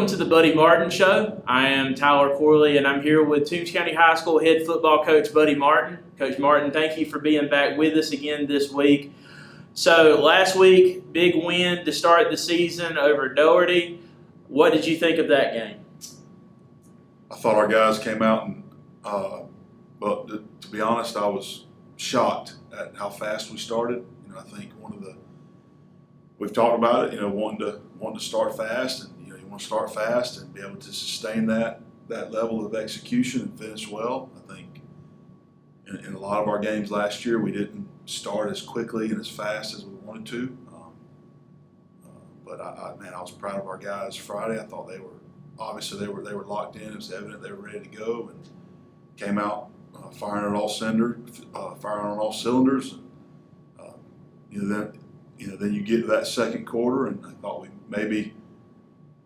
Welcome to the Buddy Martin Show. I am Tyler Corley, and I'm here with Toombs County High School head football coach Buddy Martin. Coach Martin, thank you for being back with us again this week. So last week, big win to start the season over Dougherty. What did you think of that game? I thought our guys came out and, but to be honest, I was shocked at how fast we started. I think we've talked about it. Wanting to start fast, and you want to start fast and be able to sustain that level of execution and finish well. I think in a lot of our games last year, we didn't start as quickly and as fast as we wanted to. But I was proud of our guys Friday. I thought they were locked in. It was evident they were ready to go and came out firing on all cylinders. Then you get to that second quarter, and I thought we maybe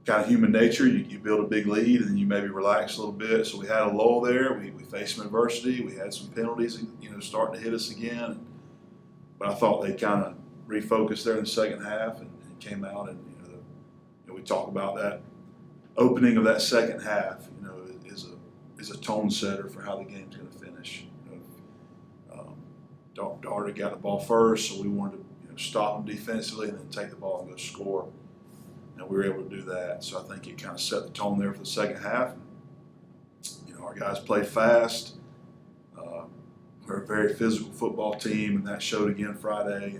kind of human nature. You build a big lead, and then you maybe relax a little bit. So we had a lull there. We faced some adversity. We had some penalties, starting to hit us again. But I thought they kind of refocused there in the second half and came out, and we talk about that opening of that second half. Is a tone setter for how the game's going to finish. Dougherty got the ball first, so we wanted to stop them defensively and then take the ball and go score. And we were able to do that. So I think it kind of set the tone there for the second half. Our guys played fast. We're a very physical football team, and that showed again Friday.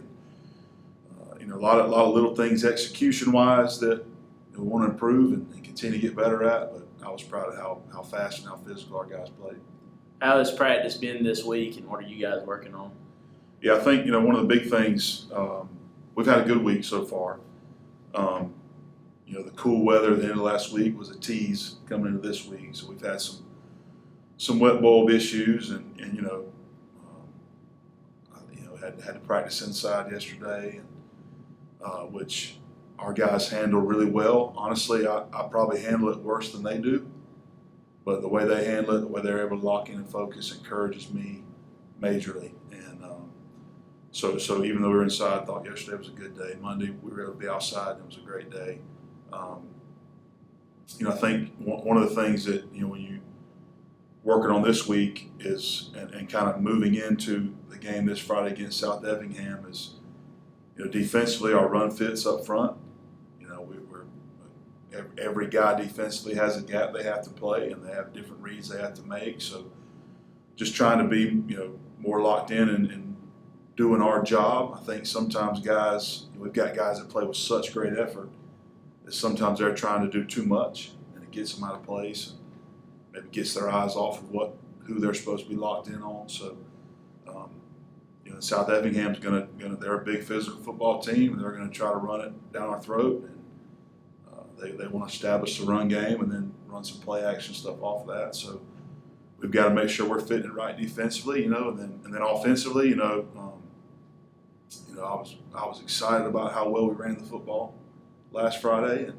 And a lot of little things execution-wise that we want to improve and continue to get better at. But I was proud of how fast and how physical our guys played. How has practice been this week, and what are you guys working on? Yeah, I think one of the big things, we've had a good week so far. The cool weather at the end of last week was a tease coming into this week, so we've had some wet bulb issues, and had to practice inside yesterday, and which our guys handle really well. Honestly, I probably handle it worse than they do, but the way they handle it, the way they're able to lock in and focus, encourages me majorly. And so even though we were inside, I thought yesterday was a good day. Monday we were able to be outside, and it was a great day. I think one of the things that when you working on this week is and kind of moving into the game this Friday against South Effingham is defensively our run fits up front. Every guy defensively has a gap they have to play, and they have different reads they have to make. So just trying to be more locked in and doing our job. I think sometimes we've got guys that play with such great effort that sometimes they're trying to do too much, and it gets them out of place and maybe gets their eyes off of who they're supposed to be locked in on. So South Effingham's they're a big physical football team, and they're going to try to run it down our throat. And they want to establish the run game and then run some play action stuff off of that. So we've got to make sure we're fitting it right defensively, and then offensively, I was excited about how well we ran the football last Friday, and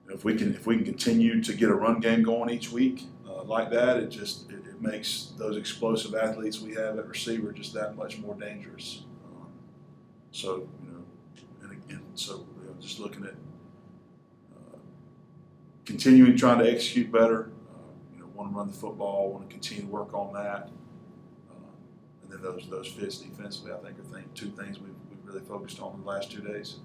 if we can continue to get a run game going each week like that, it makes those explosive athletes we have at receiver just that much more dangerous. So just looking at continuing trying to execute better. Want to run the football, want to continue to work on that, and then those fits defensively, I think are two things we've really focused on the last 2 days.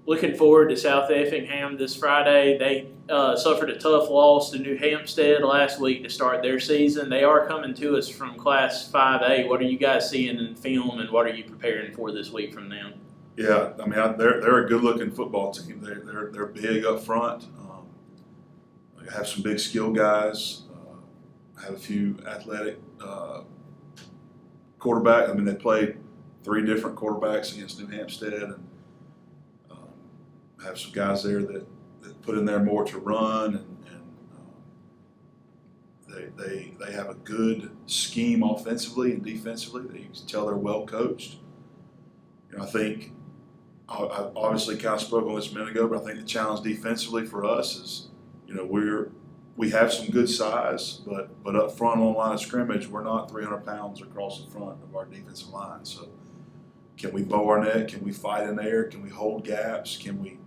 Looking forward to South Effingham this Friday. They suffered a tough loss to New Hampstead last week to start their season. They are coming to us from Class 5A. What are you guys seeing in film, and what are you preparing for this week from them? Yeah, they're a good-looking football team. They're big up front. They have some big skill guys. Have a few athletic quarterbacks. They played 3 different quarterbacks against New Hampstead, and have some guys there that put in there more to run, and they have a good scheme offensively and defensively. You can tell they're well coached. I think I obviously kind of spoke on this a minute ago, but I think the challenge defensively for us is we have some good size, but up front on the line of scrimmage, we're not 300 pounds across the front of our defensive line. So can we bow our neck? Can we fight in there? Can we hold gaps? Can we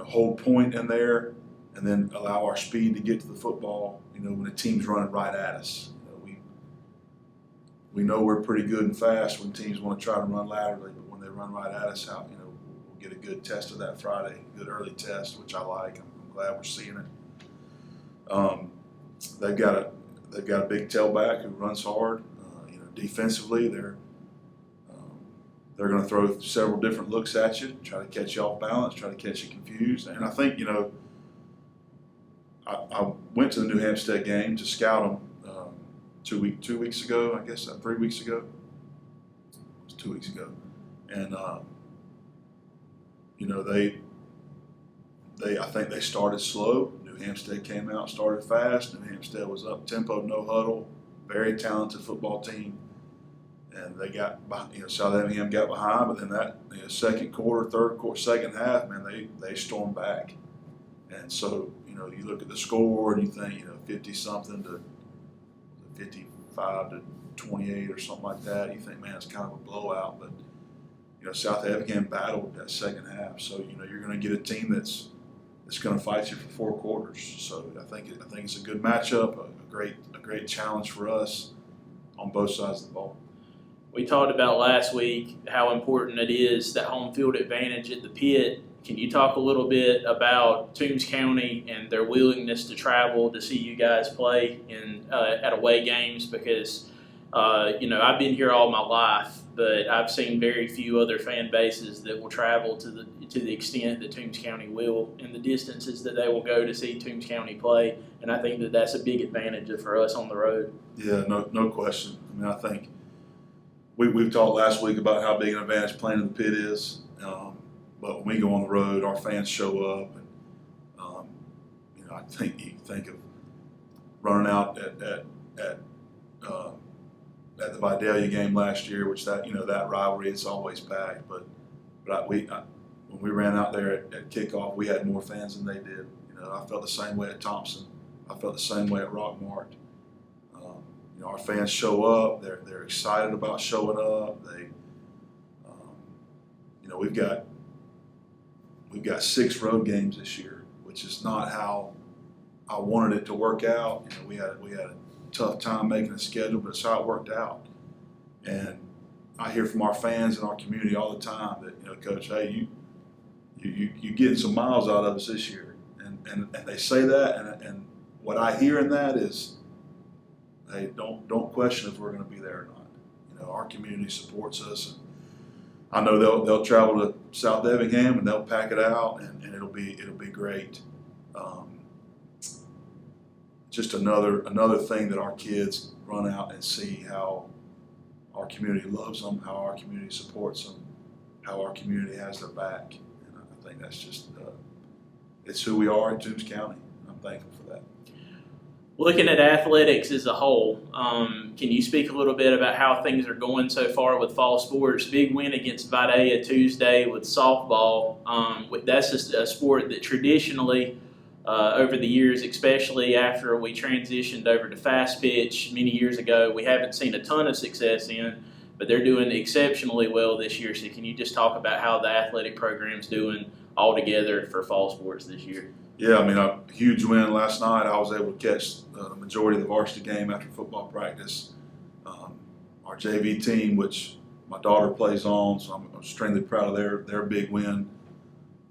hold point in there, and then allow our speed to get to the football. When the team's running right at us, we know we're pretty good and fast when teams want to try to run laterally, but when they run right at us, we'll get a good test of that Friday, a good early test, which I like. I'm glad we're seeing it. They've got a big tailback who runs hard. Defensively, they're going to throw several different looks at you, try to catch you off balance, try to catch you confused. And I think, I went to the New Hampstead game to scout them 2 weeks ago, I guess, 3 weeks ago. It was 2 weeks ago. And, I think they started slow. New Hampstead came out, started fast. New Hampstead was up tempo, no huddle, very talented football team. And they got, South Effingham got behind, but then that second quarter, third quarter, second half, man, they stormed back. And so, you look at the score and you think, 50-something to 55 to 28 or something like that. You think, man, it's kind of a blowout. But, South Effingham battled that second half. So, you're going to get a team that's going to fight you for 4 quarters. So I think it's a good matchup, a great challenge for us on both sides of the ball. We talked about last week how important it is, that home field advantage at the pit. Can you talk a little bit about Toombs County and their willingness to travel to see you guys play at away games? Because I've been here all my life, but I've seen very few other fan bases that will travel to the extent that Toombs County will, and the distances that they will go to see Toombs County play. And I think that that's a big advantage for us on the road. Yeah, no question. I think we've talked last week about how big an advantage playing in the pit is. But when we go on the road, our fans show up, and I think you think of running out at the Vidalia game last year, which that rivalry is always packed. But when we ran out there at kickoff, we had more fans than they did. I felt the same way at Thompson. I felt the same way at Rockmart. Our fans show up. They're excited about showing up. We've got 6 road games this year, which is not how I wanted it to work out. We had a tough time making a schedule, but it's how it worked out. And I hear from our fans and our community all the time that, Coach, hey, you getting some miles out of us this year, and they say that, and what I hear in that is, hey, don't question if we're going to be there or not. Our community supports us, and I know they'll travel to South Effingham and they'll pack it out, and it'll be great. Just another thing that our kids run out and see how our community loves them, how our community supports them, how our community has their back, and I think that's just it's who we are in Toombs County. I'm thankful for that. Looking at athletics as a whole, can you speak a little bit about how things are going so far with fall sports? Big win against Vidalia Tuesday with softball. That's just a sport that traditionally, over the years, especially after we transitioned over to fast pitch many years ago, we haven't seen a ton of success in, but they're doing exceptionally well this year. So can you just talk about how the athletic program's doing altogether for fall sports this year? Yeah, a huge win last night. I was able to catch the majority of the varsity game after football practice. Our JV team, which my daughter plays on, so I'm extremely proud of their big win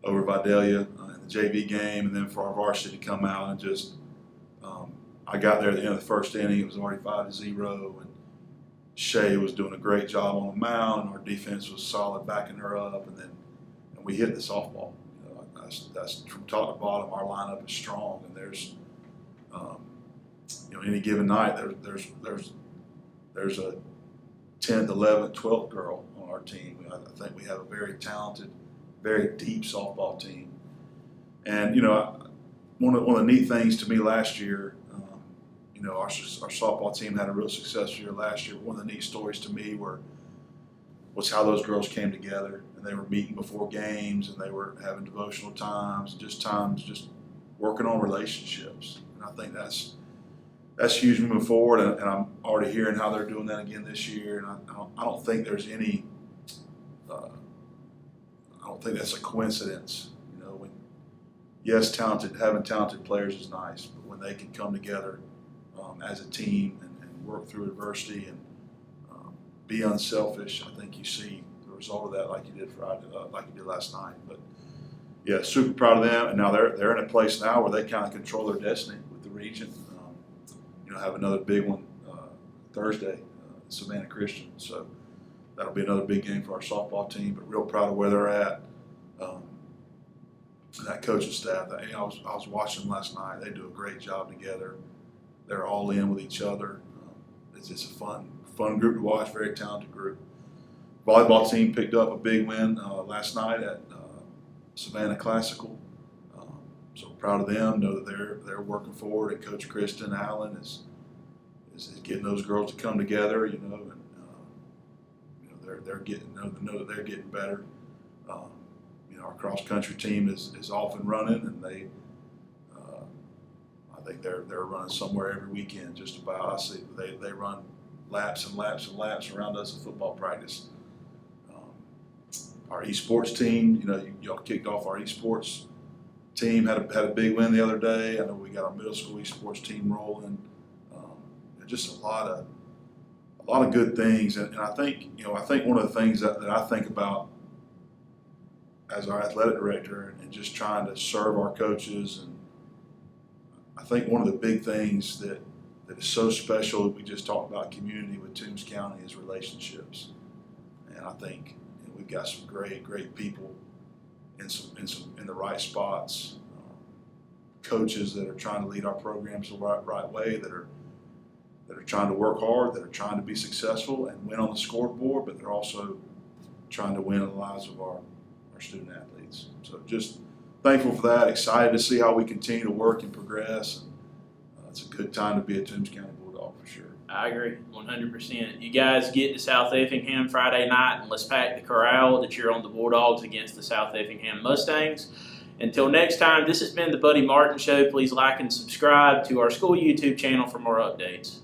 over Vidalia in the JV game, and then for our varsity to come out and just I got there at the end of the first inning. It was already 5-0, and Shay was doing a great job on the mound, and our defense was solid backing her up, and we hit the softball. That's from top to bottom. Our lineup is strong, and there's any given night there's a 10th, 11th, 12th girl on our team. I think we have a very talented, very deep softball team. And one of the neat things to me last year, our softball team had a real successful year last year. One of the neat stories to me was how those girls came together, and they were meeting before games, and they were having devotional times, just working on relationships. And I think that's huge moving forward, and I'm already hearing how they're doing that again this year. And I don't think there's any, I don't think that's a coincidence. yes, having talented players is nice, but when they can come together as a team and work through adversity and be unselfish, I think you see the result of that, like you did Friday, like you did last night. But yeah, super proud of them, and now they're in a place now where they kind of control their destiny with the region. Have another big one Thursday, Savannah Christian. So that'll be another big game for our softball team. But real proud of where they're at. That coaching staff. I was watching them last night. They do a great job together. They're all in with each other. It's just a fun group to watch. Very talented group. Volleyball team picked up a big win last night at Savannah Classical. So proud of them. Know that they're working forward, and Coach Kristen Allen is getting those girls to come together. And they're getting know that they're getting better. Our cross country team is off and running, and I think they're running somewhere every weekend just about. I see they run laps and laps and laps around us at football practice. Our esports team, y'all kicked off our esports team, had a big win the other day. I know we got our middle school esports team rolling. Just a lot of good things, and I think one of the things that I think about as our athletic director and just trying to serve our coaches, and I think one of the big things that is so special, we just talked about community with Toombs County, is relationships. And I think we've got some great people in the right spots, coaches that are trying to lead our programs the right way, that are trying to work hard, that are trying to be successful and win on the scoreboard, but they're also trying to win in the lives of our student athletes. So just thankful for that, excited to see how we continue to work and progress. And, it's a good time to be a Toombs County Bulldog for sure. I agree, 100%. You guys get to South Effingham Friday night, and let's pack the corral to cheer on the Bulldogs against the South Effingham Mustangs. Until next time, this has been the Buddy Martin Show. Please like and subscribe to our school YouTube channel for more updates.